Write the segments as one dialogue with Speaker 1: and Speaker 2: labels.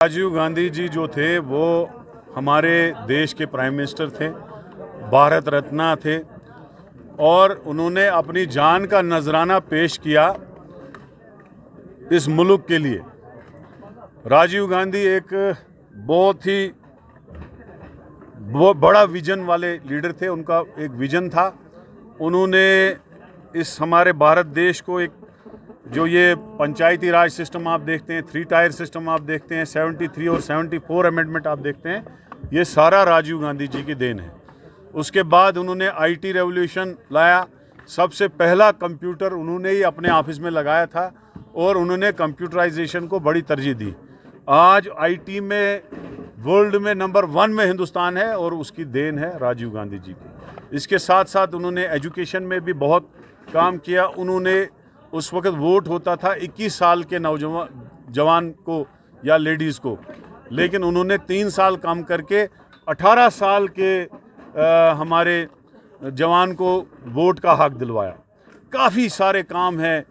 Speaker 1: राजीव गांधी जी जो थे वो हमारे देश के प्राइम मिनिस्टर थे, भारत रत्न थे और उन्होंने अपनी जान का नजराना पेश किया इस मुल्क के लिए। राजीव गांधी एक बहुत ही बड़ा विजन वाले लीडर थे। उनका एक विजन था। उन्होंने इस हमारे भारत देश को एक जो ये पंचायती राज सिस्टम आप देखते हैं, 3 टायर सिस्टम आप देखते हैं, 73 और 74 अमेंडमेंट आप देखते हैं, ये सारा राजीव गांधी जी की देन है। उसके बाद उन्होंने आईटी रेवोल्यूशन लाया। सबसे पहला कंप्यूटर उन्होंने ही अपने ऑफिस में लगाया था और उन्होंने कंप्यूटराइजेशन को बड़ी तरजीह दी। आज आईटी में वर्ल्ड में नंबर 1 में हिंदुस्तान है और उसकी देन है राजीव गांधी जी की। इसके साथ साथ उन्होंने एजुकेशन में भी बहुत काम किया। उन्होंने उस वक्त वोट होता था 21 साल के जवान को या लेडीज़ को, लेकिन उन्होंने 3 साल काम करके 18 साल के हमारे जवान को वोट का हक दिलवाया। काफ़ी सारे काम हैं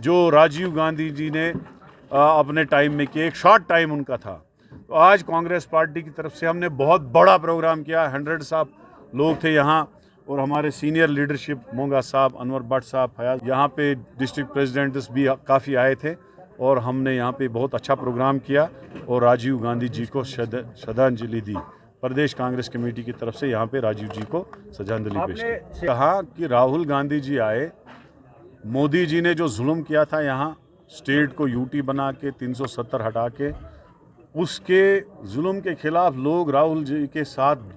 Speaker 1: जो राजीव गांधी जी ने अपने टाइम में किए। एक शॉर्ट टाइम उनका था। तो आज कांग्रेस पार्टी की तरफ से हमने बहुत बड़ा प्रोग्राम किया। 100 साहब लोग थे यहाँ और हमारे सीनियर लीडरशिप मोंगा साहब, अनवर भट्ट साहब, फयाज, यहाँ पे डिस्ट्रिक्ट प्रेसिडेंट्स भी काफ़ी आए थे और हमने यहाँ पे बहुत अच्छा प्रोग्राम किया और राजीव गांधी जी को श्रद्धांजलि दी। प्रदेश कांग्रेस कमेटी की तरफ से यहाँ पे राजीव जी को श्रद्धांजलि पेश की। कहा कि राहुल गांधी जी आए, मोदी जी ने जो जुल्म किया था यहाँ स्टेट को यूटी बना के 370 हटा के, उसके जुल्म के खिलाफ लोग राहुल जी के साथ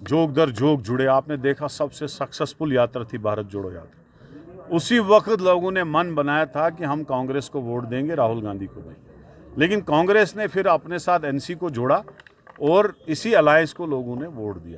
Speaker 1: जोग दर जोग जुड़े। आपने देखा सबसे सक्सेसफुल यात्रा थी भारत जोड़ो यात्रा। उसी वक्त लोगों ने मन बनाया था कि हम कांग्रेस को वोट देंगे, राहुल गांधी को देंगे, लेकिन कांग्रेस ने फिर अपने साथ एनसी को जोड़ा और इसी अलायंस को लोगों ने वोट दिया।